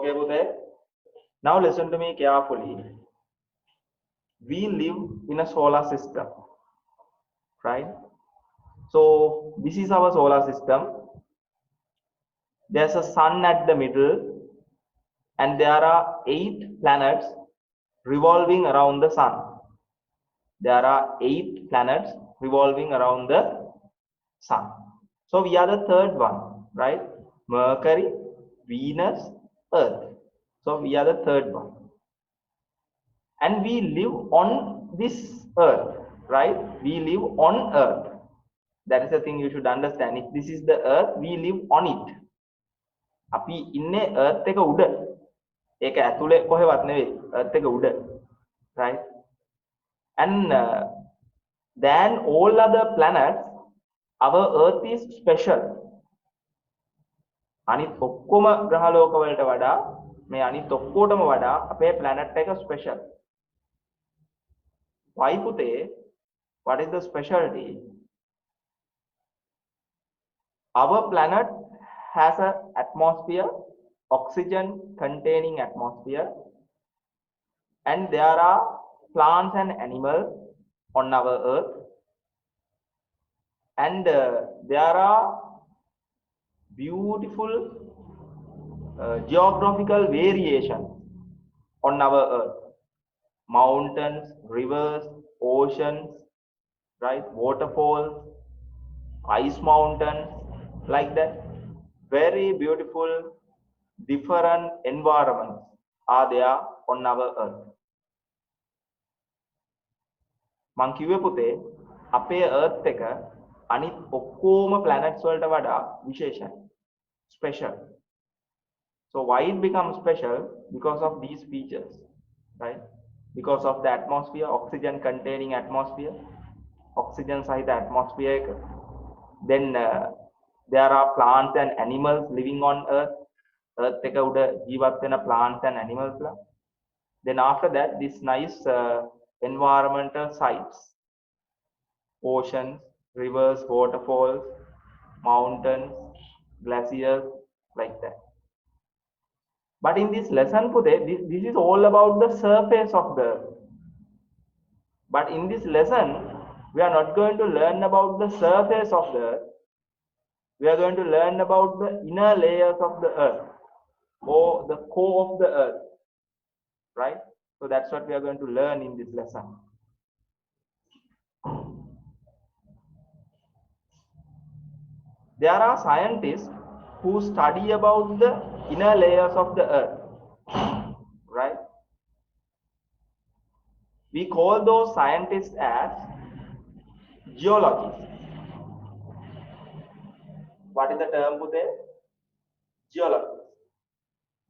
Okay, Bude. Now listen to me carefully. We live in a solar system, right? So this is our solar system. There's a sun at the middle, and there are 8 planets revolving around the sun. There are 8 planets revolving around the sun. So we are the third one, right? Mercury, Venus, Earth. So we are the third one. And we live on this earth, right? We live on earth. That is the thing you should understand. If this is the earth, we live on it. අපි ඉන්නේ earth එක උඩ. ඒක ඇතුලේ කොහෙවත් නෙවෙයි. earth එක උඩ. Right? And than all other planets, our earth is special. අනිත් ඔක්කොම ග්‍රහ ලෝක වලට වඩා මේ අනිත් ඔක්කොටම වඩා අපේ planet එක special. Why පුතේ? What is the specialty? Our planet has an atmosphere, oxygen containing atmosphere, and there are plants and animals on our earth, and there are beautiful geographical variation on our earth. Mountains, rivers, oceans, right? Waterfalls, ice mountains, like that. Very beautiful different environments are there on our earth. මං කිව්වේ පුතේ අපේ earth එක අනිත් ඔක්කොම planets වලට වඩා විශේෂයි. Special. So why it becomes special? Because of these features, right? Because of the atmosphere, oxygen containing atmosphere, oxygen සහිත atmosphere එක. Then there are plants and animals living on earth. Earth එක උඩ ජීවත් වෙන plants and animals ලා. Then after that, this nice environmental sites, oceans, rivers, waterfalls, mountains, glaciers, like that. But in this lesson today, this is all about the surface of the earth. But in this lesson, we are not going to learn about the surface of the earth. We are going to learn about the inner layers of the earth, or the core of the earth, right? So that's what we are going to learn in this lesson. There are scientists who study about the inner layers of the earth, right? We call those scientists as geologists. What is the term for them? Geologists.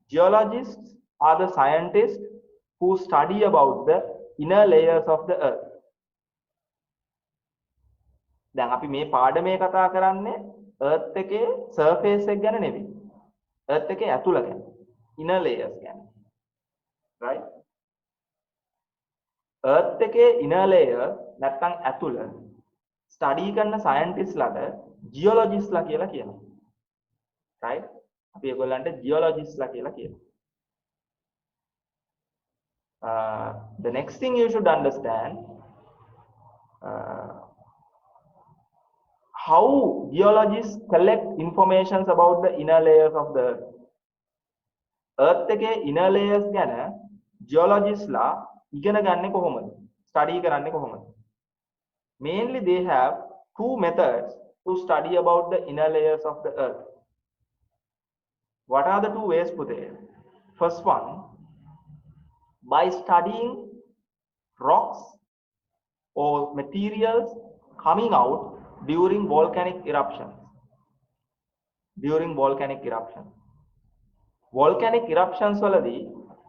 Geologists are the scientists who study about the inner layers of the earth. දැන් අපි මේ පාඩමේ කතා කරන්නේ earth එකේ surface එක ගැන නෙවෙයි. earth එකේ ඇතුළ ගැන. inner layers ගැන. right? earth එකේ inner layer නැත්නම් ඇතුළ study කරන scientists ලාට geologists ලා කියලා කියනවා. right? අපි ඒගොල්ලන්ට geologists ලා කියලා කියනවා. The next thing you should understand, how geologists collect information about the inner layers of the earth. earth එකේ inner layers ගැන geologists ලා ඉගෙන ගන්නේ කොහොමද? study කරන්නේ කොහොමද? Mainly they have two methods to study about the inner layers of the earth. What are the two ways put there? First one, by studying rocks or materials coming out during volcanic eruptions. During volcanic eruptions. Volcanic eruptions වලදී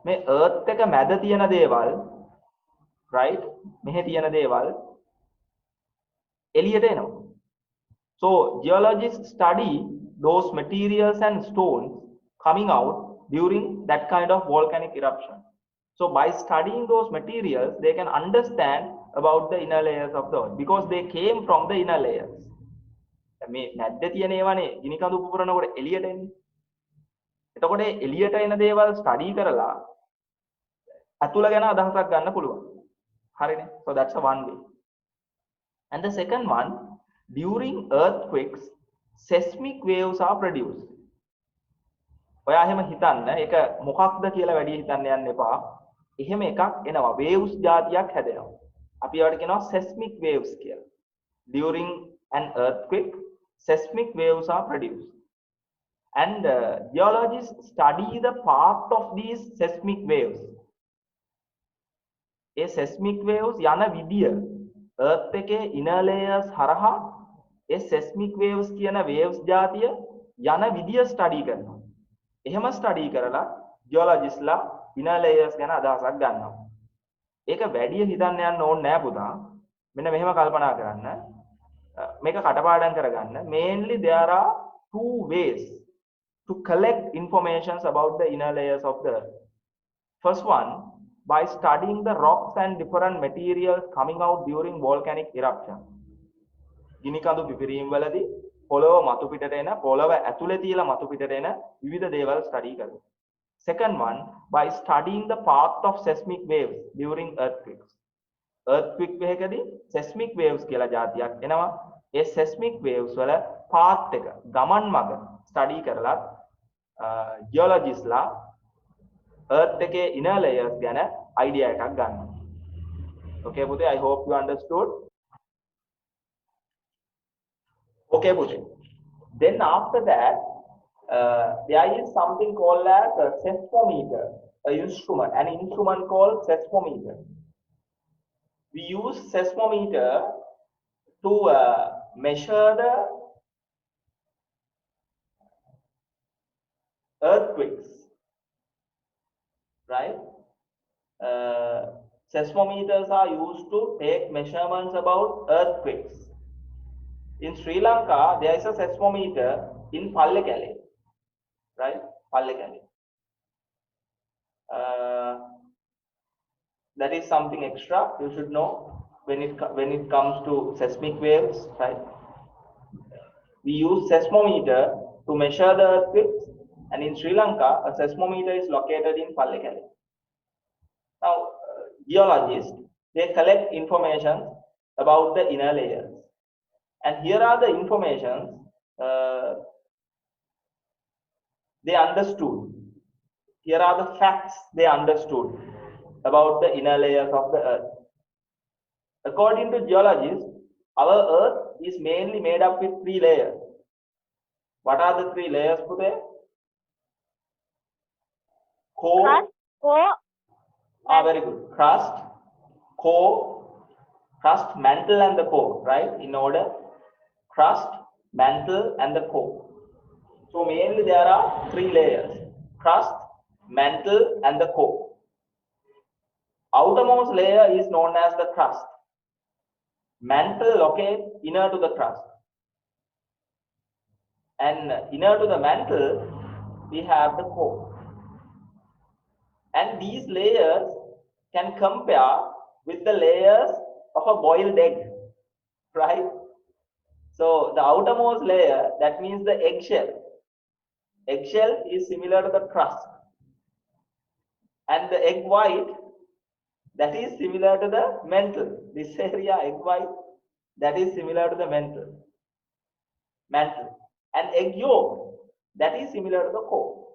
මේ earth එක මැද තියෙන දේවල්, right? මෙහෙ තියෙන දේවල් එළියට එනවා. So geologists study those materials and stones coming out during that kind of volcanic eruption. So by studying those materials, they can understand about the inner layers of the earth because they came from the inner layers. මේ මැද්දේ තියෙන ඒවානේ ගිනි කඳු පුපුරනකොට එළියට එන්නේ. එතකොට එළියට එන දේවල් ස්ටඩි කරලා අතුල ගැන අදහසක් ගන්න පුළුවන්. හරිනේ. So that's a one way. And the second one, during earthquakes, seismic waves are produced. ඔයා එහෙම හිතන්න, ඒක මොකක්ද කියලා වැඩි හිතන්න යන්න එපා. එහෙම එකක් එනවා. waves જાතියක් හැදෙනවා. අපි ඒවට කියනවා seismic waves කියලා. During an earthquake, seismic waves are produced. And geologists study the path of these seismic waves. A seismic waves යන විදිය earth එකේ inner layers හරහා ඒ seismic waves කියන waves જાතිය යන විදිය study කරනවා. එහෙම study කරලා geologists ලා inner layers ගැන අදහසක් ගන්නවා. ඒක වැඩි හිතන්න යන්න ඕනේ නෑ පුතා. මෙන්න මෙහෙම කල්පනා කරන්න. මේක කටපාඩම් කරගන්න. Mainly there are two ways to collect informations about the inner layers of the earth. First one, by studying the rocks and different materials coming out during volcanic eruption. ගිනි කඳු පිපිරීම් වලදී පොළොව මතු පිටට එන, පොළොව ඇතුලේ තියලා මතු පිටට එන විවිධ දේවල් ස්ටඩි කරනවා. Second one, by studying the path of seismic waves during earthquakes. Earthquake එකකදී seismic waves කියලා જાතියක් එනවා. ඒ seismic waves වල path එක, ගමන් මඟ ස්ටඩි කරලා geologists ලා earth එකේ inner layers ගැන idea එකක් ගන්නවා. Okay පුතේ, I hope you understood. Okay පුතේ. Then after that, there is something called as a seismometer, an instrument called seismometer. We use seismometer to measure the earthquakes, right? Seismometers are used to take measurements about earthquakes. In Sri Lanka, there is a seismometer in Pallekele, right? Pallekele. That is something extra you should know when it comes to seismic waves, right? We use seismometer to measure the earthquakes, and in Sri Lanka, a seismometer is located in Pallekele. Now, geologists, they collect information about the inner layers, and here are the information they understood. Here are the facts they understood about the inner layers of the earth. According to geologists, our earth is mainly made up with three layers. What are the three layers, Pute? Core. Very good. Crust, mantle, and the core, right? In order. Crust, mantle, and the core. So mainly there are three layers: crust, mantle, and the core. Outermost layer is known as the crust. Mantle locates inner to the crust, and inner to the mantle we have the core. And these layers can compare with the layers of a boiled egg, right? So the outermost layer, that means the eggshell. Eggshell is similar to the crust, and the egg white, that is similar to the mantle. This area, egg white, that is similar to the mantle. And egg yolk, that is similar to the core.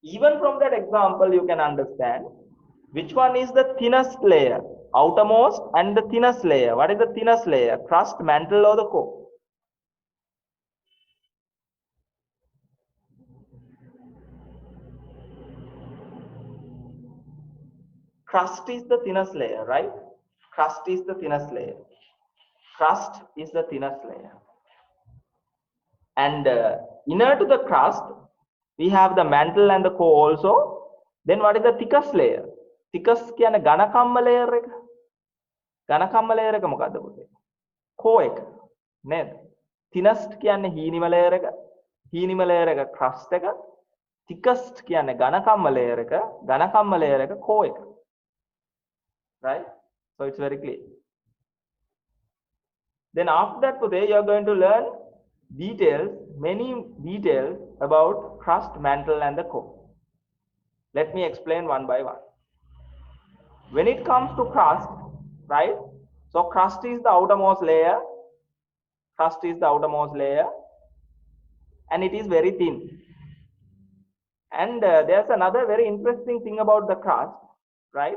Even from that example, you can understand which one is the thinnest layer, outermost and the thinnest layer. What is the thinnest layer, crust, mantle, or the core? Crust is the thinnest layer, right? Crust is the thinnest layer. Crust is the thinnest layer. And inner to the crust, we have the mantle and the core also. Then what is the thickest layer? Thickest කියන්නේ ඝනකම්ම layer එක. ඝනකම්ම layer එක මොකද්ද පුතේ? core එක. නේද? thinnest කියන්නේ හීනිම layer එක. හීනිම layer එක crust එක. thickest කියන්නේ ඝනකම්ම layer එක. ඝනකම්ම layer එක core එක. Right? So it's very clear. Then after that today you are going to learn many details about crust, mantle, and the core. Let me explain one by one. When it comes to crust, right? So crust is the outermost layer. Crust is the outermost layer, and it is very thin. And there's another very interesting thing about the crust, right?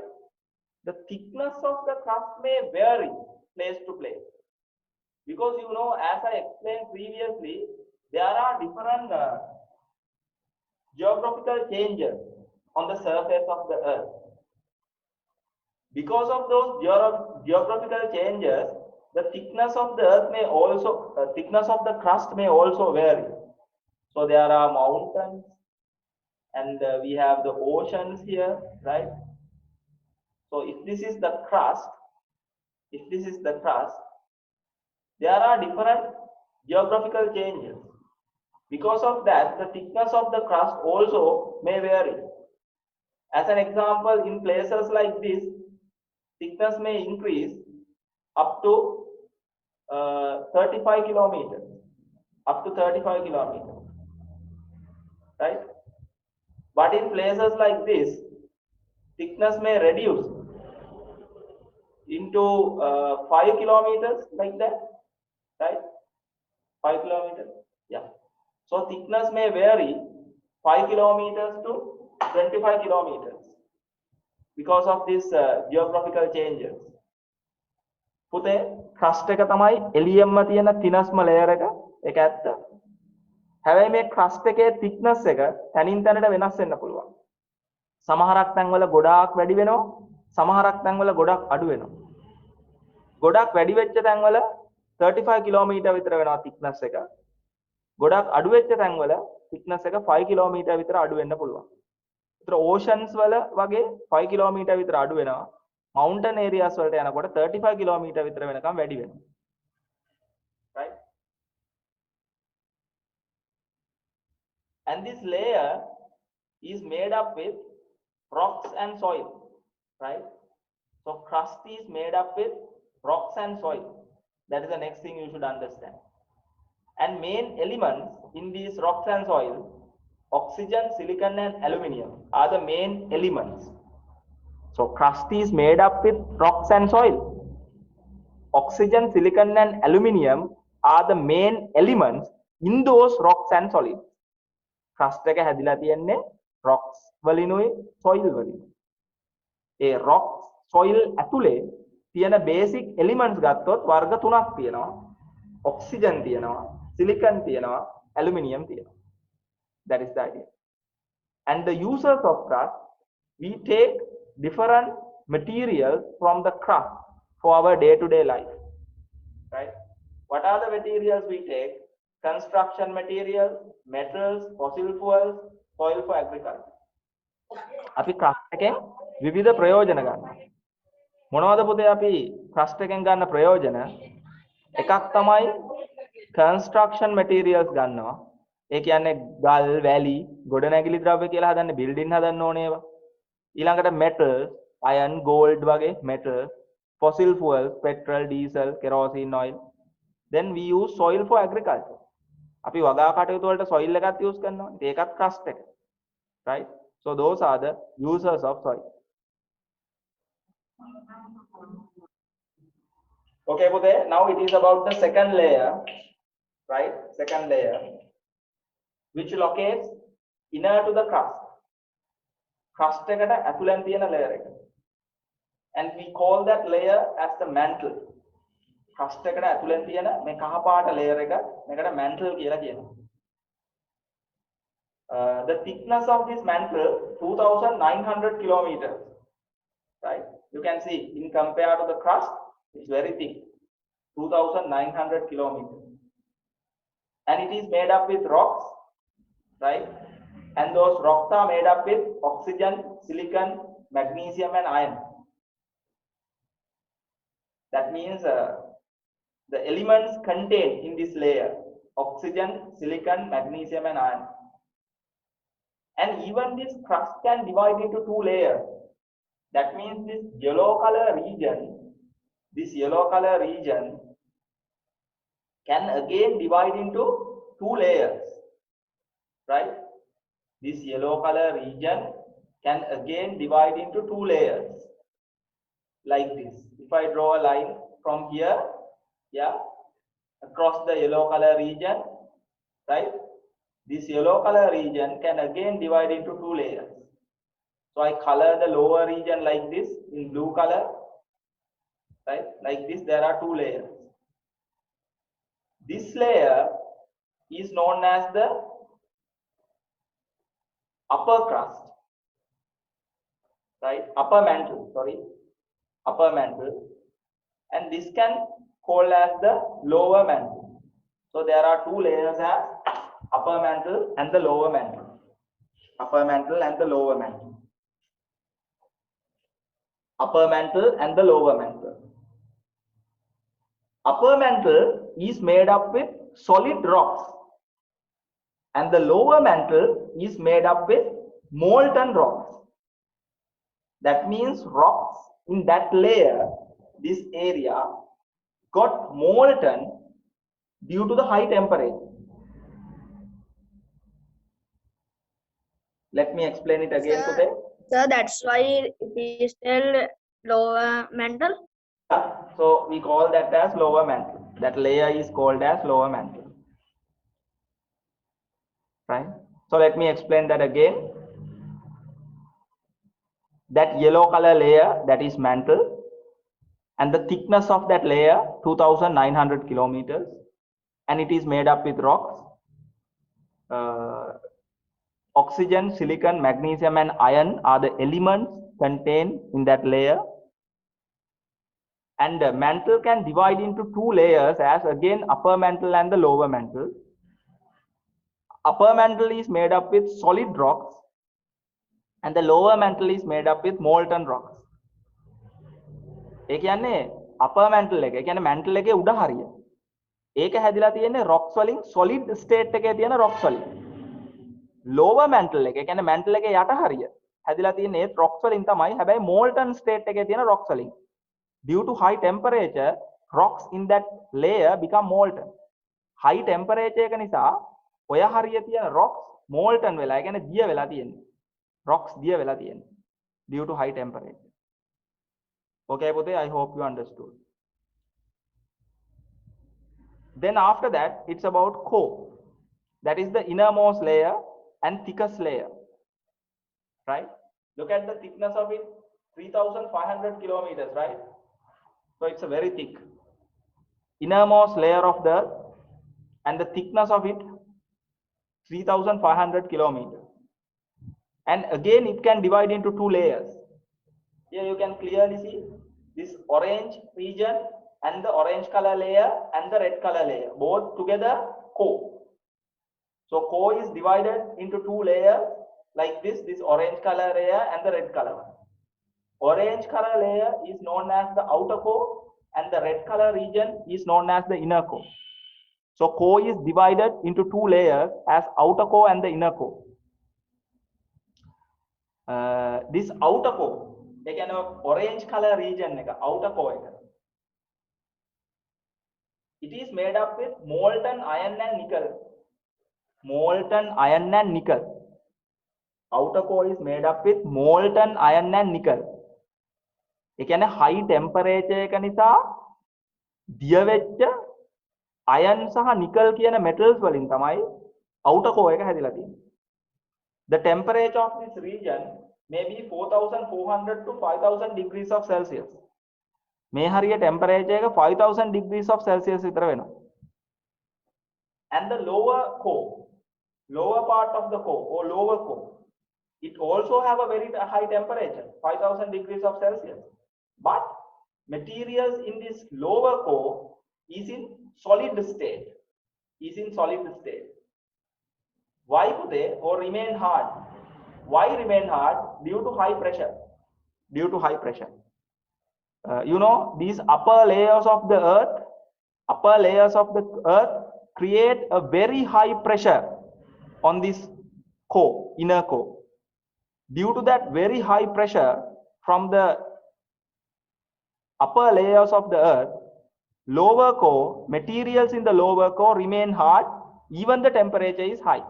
The thickness of the crust may vary place to place, because as I explained previously, there are different geographical changes on the surface of the earth. Because of those geographical changes, the thickness of the earth may also thickness of the crust may also vary. So there are mountains, and we have the oceans here, right? So if this is the crust, there are different geographical changes. Because of that, the thickness of the crust also may vary. As an example, in places like this, thickness may increase up to 35 kilometers, right? But in places like this, thickness may reduce into 5 kilometers, like that, right? 5 kilometers, yeah. So thickness may vary 5 kilometers to 25 kilometers because of this geographical changes. පුතේ crust එක තමයි එළියෙන්ම තියෙන thinnest layer එක. ඒක ඇත්ත. හැබැයි මේ crust එකේ thickness එක තනින් තැනට වෙනස් වෙන්න පුළුවන්. සමහරක් තැන්වල ගොඩාක් වැඩි වෙනවා, සමහරක් තැන්වල ගොඩක් අඩු වෙනවා. ගොඩක් වැඩි වෙච්ච තැන්වල 35 කිලෝමීටර් විතර වෙනවා thickness එක. ගොඩක් අඩු වෙච්ච තැන්වල thickness එක 5 කිලෝමීටර් විතර අඩු වෙන්න පුළුවන්. ඒතර oceans වල වගේ 5 කිලෝමීටර් විතර අඩු වෙනවා. mountain areas වලට යනකොට 35 කිලෝමීටර් විතර වෙනකම් වැඩි වෙනවා. right? And this layer is made up with rocks and soil, right? So crust is made up with rocks and soil. That is the next thing you should understand. And main elements in these rocks and soil, oxygen, silicon, and aluminium are the main elements. So crust is made up with rocks and soil. Oxygen, silicon, and aluminium are the main elements in those rocks and solids. Crust එක හැදිලා තියෙන්නේ rocks වලිනුයි soil වලිනුයි. ඒ rocks soil ඇතුලේ තියෙන basic elements ගත්තොත් වර්ග තුනක් තියෙනවා. Oxygen තියෙනවා, silicon තියෙනවා, aluminium තියෙනවා. That is the idea. And the users of crust, we take different materials from the crust for our day-to-day life, right? What are the materials we take? Construction materials, metals, fossil fuels, soil for agriculture. අපි crust එකෙන් විවිධ ප්‍රයෝජන ගන්නවා. මොනවද පුතේ අපි crust එකෙන් ගන්න ප්‍රයෝජන? එකක් තමයි construction materials ගන්නවා. ඒ කියන්නේ ගල්, වැලි, ගොඩනැගිලි ද්‍රව්‍ය කියලා හදන්නේ building හදන්න ඕනේ ඒවා. ඊළඟට metal, iron, gold වගේ metal, fossil fuels, petrol, diesel, kerosene oil. Then we use soil for agriculture. අපි වගා කටයුතු වලට soil එකක් use කරනවා. ඒකත් crust එක. Right? So those are the users of soil. Okay, Pute, now it is about the second layer, right? Second layer, which locates inner to the crust. Crust එකට ඇතුළෙන් තියෙන layer එක. And we call that layer as the mantle. Crust එකට ඇතුළෙන් තියෙන මේ කහ පාට layer එක මේකට mantle කියලා කියනවා. The thickness of this mantle 2900 kilometers, right? You can see in compare to the crust, it's very thick, 2900 kilometers. And it is made up with rocks, right? And those rocks are made up with oxygen, silicon, magnesium, and iron. That means the elements contained in this layer: oxygen, silicon, magnesium, and iron. And even this crust can divide into two layers. That means this yellow color region can again divide into two layers, right? This yellow color region can again divide into two layers like this. If I draw a line from here, yeah, across the yellow color region, right? This yellow color region can again divide into two layers. So I color the lower region like this in blue color, right? Like this, there are two layers. This layer is known as the upper crust, right? Upper mantle, sorry, upper mantle. And this can called as the lower mantle. So there are two layers as upper mantle and the lower mantle. Upper mantle and the lower mantle. Upper mantle and the lower mantle. Upper mantle is made up with solid rocks and the lower mantle is made up with molten rocks. That means rocks in that layer, this area got molten due to the high temperature. Let me explain it again today. So that's why it is still lower mantle. So we call that as lower mantle. That layer is called as lower mantle. Right? So let me explain that again. That yellow color layer, that is mantle, and the thickness of that layer 2,900 kilometers, and it is made up with rocks, oxygen, silicon, magnesium and iron are the elements contained in that layer. And the mantle can divide into two layers as again upper mantle and the lower mantle. Upper mantle is made up with solid rocks and the lower mantle is made up with molten rocks. ඒ කියන්නේ upper mantle එක, ඒ කියන්නේ mantle එකේ උඩ හරිය. ඒක හැදිලා තියෙන්නේ rocks වලින් solid state එකේ තියෙන rocks වලින්. Lower mantle එක, ඒ කියන්නේ mantle එකේ යට හරිය හැදිලා තියෙන්නේ ඒත් rocks වලින් තමයි. හැබැයි molten state එකේ තියෙන rocks වලින්. Due to high temperature, rocks in that layer become molten. High temperature එක නිසා ඔය හරිය තියෙන rocks molten වෙලා, ඒ කියන්නේ දිය වෙලා තියෙන්නේ. Rocks දිය වෙලා තියෙන්නේ due to high temperature. Okay, Pute, I hope you understood. Then after that, it's about core. That is the innermost layer and thickest layer. Right? Look at the thickness of it, 3,500 kilometers, right? So it's a very thick. Innermost layer of the earth and the thickness of it, 3,500 kilometers. And again, it can divide into two layers. Here you can clearly see this orange region and the orange color layer and the red color layer, both together core. So core is divided into two layers like this orange color layer and the red color one. Orange color layer is known as the outer core and the red color region is known as the inner core. So core is divided into two layers as outer core and the inner core. This outer core, ඒ කියන්නේ orange color region එක, outer core එක, it is made up with molten iron and nickel. Molten iron and nickel. Outer core is made up with molten iron and nickel. ඒ කියන්නේ high temperature එක නිසා දිය වෙච්ච iron සහ nickel කියන metals වලින් තමයි outer core එක හැදිලා තියෙන්නේ. The temperature of this region may be 4,400 to 5,000 degrees of Celsius. මේ හරිය temperature එක 5,000 degrees of Celsius විතර වෙනවා. And the lower core, lower part of the core or lower core, it also have a very high temperature, 5,000 degrees of Celsius. But materials in this lower core is in solid state, Why do they or remain hard? Why remain hard? Due to high pressure. You know, these upper layers of the earth create a very high pressure on this core, inner core. Due to that very high pressure from the upper layers of the earth, lower core, materials in the lower core remain hard even the temperature is high.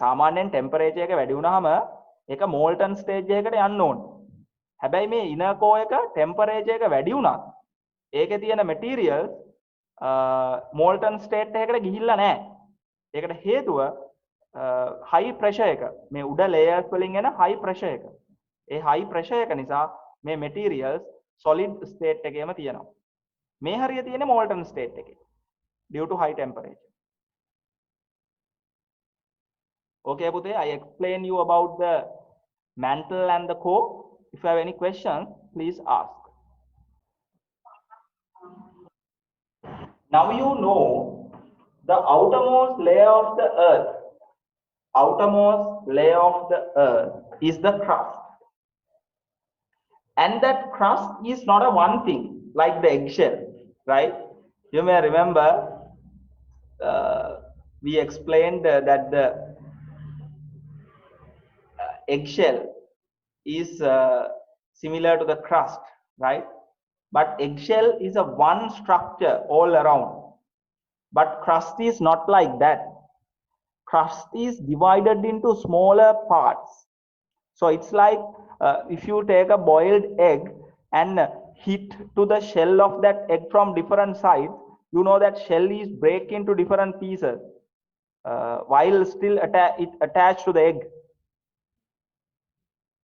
සාමාන්‍යයෙන් temperature එක වැඩි වුණාම ඒක molten stage එකකට යන්න ඕන. හැබැයි මේ inner core එක temperature එක වැඩි වුණා ඒකේ තියෙන materials molten state එකකට ගිහිල්ලා නැහැ. ඒකට හේතුව high pressure එක. මේ උඩ layers වලින් එන high pressure එක. ඒ high pressure එක නිසා මේ materials solid state එකේම තියෙනවා. මේ හරිය තියෙන්නේ molten state එකේ due to high temperature. Okay, Pute, I explain you about the mantle and the core. If you have any questions, please ask. Now you know the outermost layer of the earth. Outermost layer of the earth is the crust. And that crust is not a one thing like the eggshell, right? You may remember we explained that the eggshell is similar to the crust, right? But eggshell is a one structure all around. But crust is not like that. Crust is divided into smaller parts. So it's like if you take a boiled egg and hit to the shell of that egg from different sides, you know that shell is break into different pieces while still attached to the egg.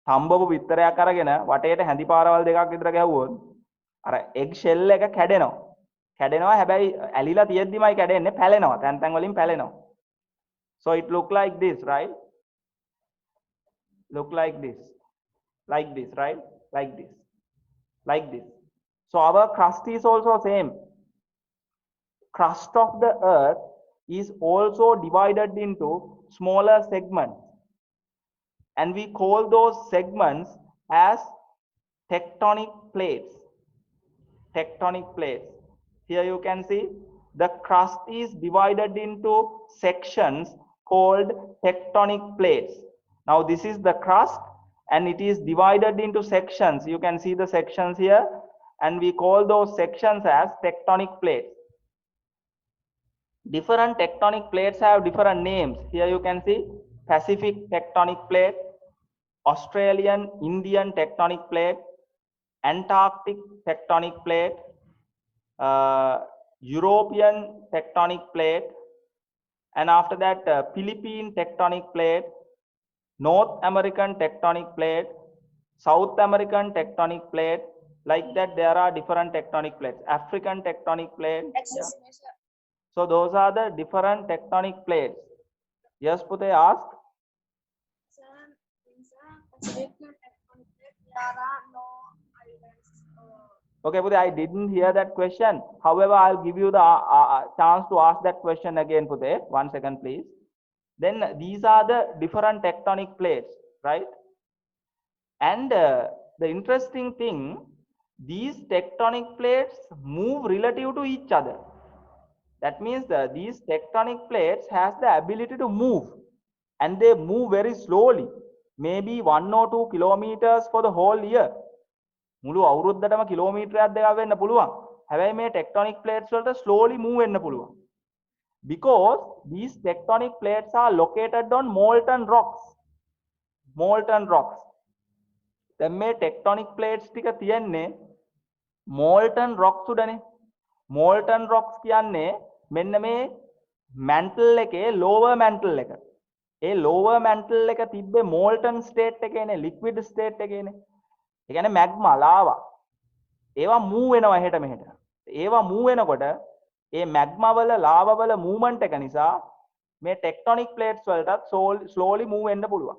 හම්බපු පිටරයක් අරගෙන වටේට හැඳි පාරවල් දෙකක් විතර ගැහුවොත් අර egg shell එක කැඩෙනවා. කැඩෙනවා හැබැයි ඇලිලා තියෙද්දිමයි කැඩෙන්නේ පැලෙනවා. තැන් තැන් වලින් පැලෙනවා. So it look like this, right? Look like this, right? Like this. So our crust is also same. Crust of the earth is also divided into smaller segments. And we call those segments as tectonic plates. Tectonic plates. Here you can see the crust is divided into sections called tectonic plates. Now this is the crust and it is divided into sections. You can see the sections here and we call those sections as tectonic plates. Different tectonic plates have different names. Here you can see Pacific tectonic plate, Australian Indian tectonic plate, Antarctic tectonic plate, European tectonic plate, and after that Philippine tectonic plate, North American tectonic plate, South American tectonic plate. Like that there are different tectonic plates. African tectonic plate. Yeah. So those are the different tectonic plates. Yes, Pute, ask. Okay, Pute, I didn't hear that question. However, I'll give you the chance to ask that question again, Pute. 1 second, please. Then these are the different tectonic plates, right? And the interesting thing, these tectonic plates move relative to each other. That means these tectonic plates has the ability to move and they move very slowly, maybe 1 or 2 kilometers for the whole year. මුළු අවුරුද්දටම කිලෝමීටරයක් දෙකක් වෙන්න පුළුවන්. හැබැයි මේ tectonic plates වලට slowly move වෙන්න පුළුවන්. Because these tectonic plates are located on molten rocks. Molten rocks. දැන් මේ tectonic plates ටික තියෙන්නේ molten rocks උඩනේ. Molten rocks කියන්නේ මෙන්න මේ mantle එකේ lower mantle එක. ඒ lower mantle එක තිබ්බේ molten state එකේනේ, liquid state එකේනේ. ඒ කියන්නේ magma, lava. ඒවා move වෙනවා එහෙට මෙහෙට. ඒවා move වෙනකොට ඒ magma වල lava වල movement එක නිසා මේ tectonic plates වලටත් slowly move වෙන්න පුළුවන්.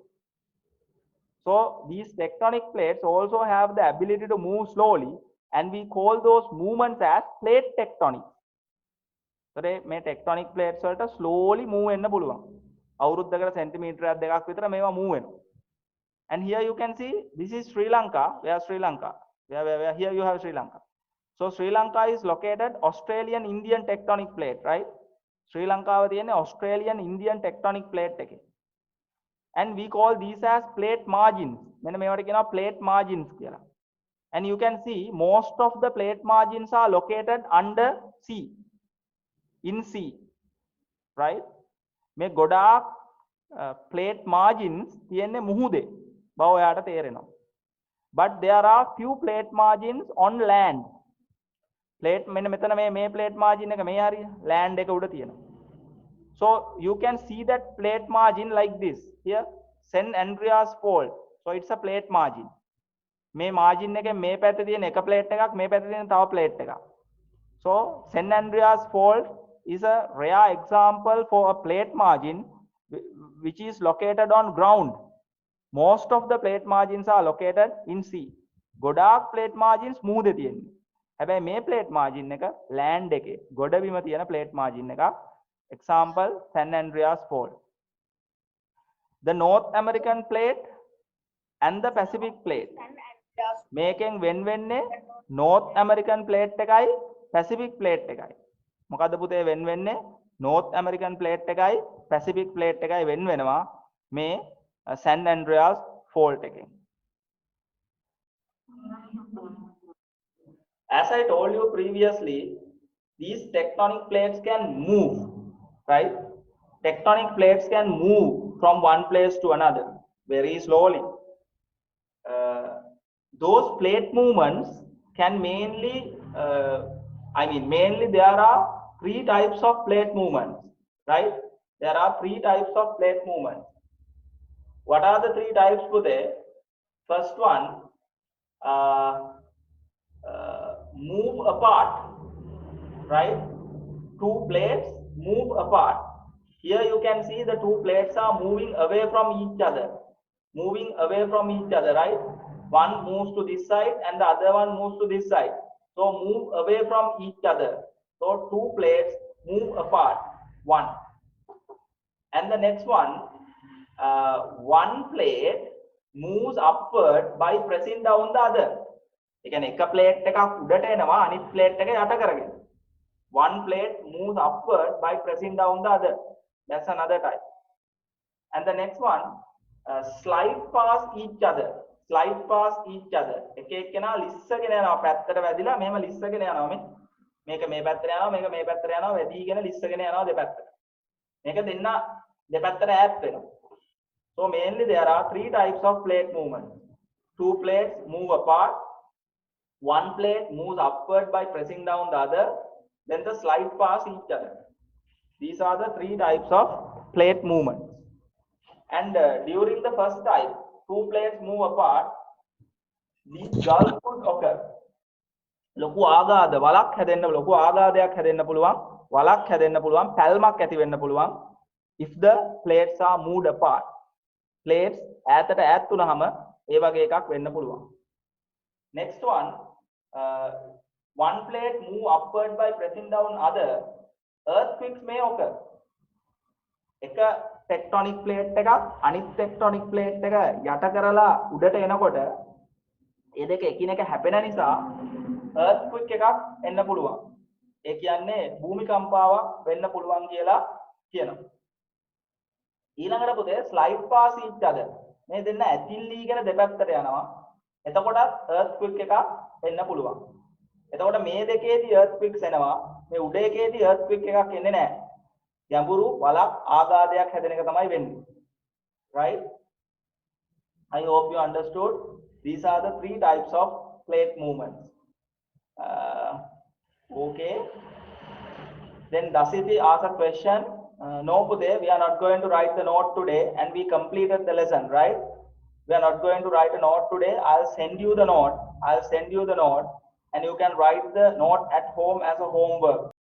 So these tectonic plates also have the ability to move slowly and we call those movements as plate tectonics. So මේ tectonic plates වලට slowly move වෙන්න පුළුවන්. අවුරුද්දකට සෙන්ටිමීටරයක් දෙකක් විතර මේවා move වෙනවා. And here you can see this is Sri Lanka. Where Sri Lanka? Where here you have Sri Lanka. So Sri Lanka is located Australian Indian tectonic plate, right? Sri Lanka තියෙන්නේ Australian Indian tectonic plate එකේ. And we call these as plate margins. මෙන්න මේවට කියනවා plate margins කියලා. and you can see most of the plate margins are located under sea, in sea, right? මේ ගොඩාක් plate margins තියෙන්නේ මුහුදේ බව ඔයාට තේරෙනවා. But there are few plate margins on land. Plate මෙන්න මෙතන මේ plate margin එක මේ හරිය land එක උඩ තියෙනවා. So you can see that plate margin like this here, San Andreas Fault. So it's a plate margin. මේ margin එකේ මේ පැත්තේ තියෙන එක plate එකක්, මේ පැත්තේ තියෙන තව plate එකක්. So San Andreas Fault is a rare example for a plate margin which is located on ground. Most of the plate margins are located in sea. ගොඩාක් plate margins මුහුදේ තියෙන්නේ. හැබැයි මේ plate margin එක land එකේ ගොඩබිම තියෙන plate margin එකක්. Example San Andreas Fault. The North American plate and the Pacific plate. මේකෙන් වෙන් වෙන්නේ North American plate එකයි Pacific plate එකයි. මොකද්ද පුතේ වෙන් වෙන්නේ? North American plate එකයි Pacific plate එකයි වෙන් වෙනවා මේ San Andreas Fault එකෙන්. As I told you previously, these tectonic plates can move, right? Tectonic plates can move from one place to another very slowly. Those plate movements can mainly there are three types of plate movements, right? There are three types of plate movements. What are the three types today? First one, move apart, right? Two plates move apart. Here you can see the two plates are moving away from each other, right? One moves to this side and the other one moves to this side. So move away from each other. So two plates move apart, one. And the next one, one plate moves upward by pressing down the other. ඒ කියන්නේ එක plate එකක් උඩට එනවා අනිත් plate එක යට කරගෙන. One plate moves upward by pressing down the other. That's another type. And the next one, slide past each other. Slide past each other. එක එක්කෙනා ලිස්සගෙන යනවා පැත්තට වැදිලා මෙහෙම ලිස්සගෙන යනවා මේ. මේක මේ පැත්තට යනවා මේක මේ පැත්තට යනවා වැදීගෙන ලිස්සගෙන යනවා දෙපැත්තට. මේක දෙන්න දෙපැත්තට ඈත් වෙනවා. So mainly there are three types of plate movement. Two plates move apart. One plate moves upward by pressing down the other. Then the slide past each other. These are the three types of plate movements. And during the first type, two plates move apart. These gulf could occur. ලොකු ආඝාත වලක් හැදෙන්න ලොකු ආඝාතයක් හැදෙන්න පුළුවන් වලක් හැදෙන්න පුළුවන් පැල්මක් ඇති වෙන්න පුළුවන් if the plates are moved apart. Plates ඈතට ඈත් වුනහම ඒ වගේ එකක් වෙන්න පුළුවන්. Next one, one plate move upward by pressing down other. Earthquakes may occur. එක tectonic plate එකක් අනිත් tectonic plate එක යට කරලා උඩට එනකොට ඒ දෙක එකිනෙක හැපෙන නිසා earthquake එකක් එන්න පුළුවන්. ඒ කියන්නේ භූමිකම්පාවක් වෙන්න පුළුවන් කියලා කියනවා. ඊළඟට පුතේ slide past each other. මේ දෙන්න ඇතිල්ලීගෙන දෙපැත්තට යනවා. එතකොටත් earthquake එකක් එන්න පුළුවන්. එතකොට මේ දෙකේදී earthquakes එනවා. මේ උඩ එකේදී earthquake එකක් එන්නේ නැහැ. ගැඹුරු වලක් ආඝාතයක් හැදෙන එක තමයි වෙන්නේ. Right? I hope you understood. These are the three types of plate movements. Okay. Then Dasiti asked a question. No, Pude, we are not going to write the note today, and we completed the lesson, right? We are not going to write a note today. I'll send you the note, and you can write the note at home as a homework.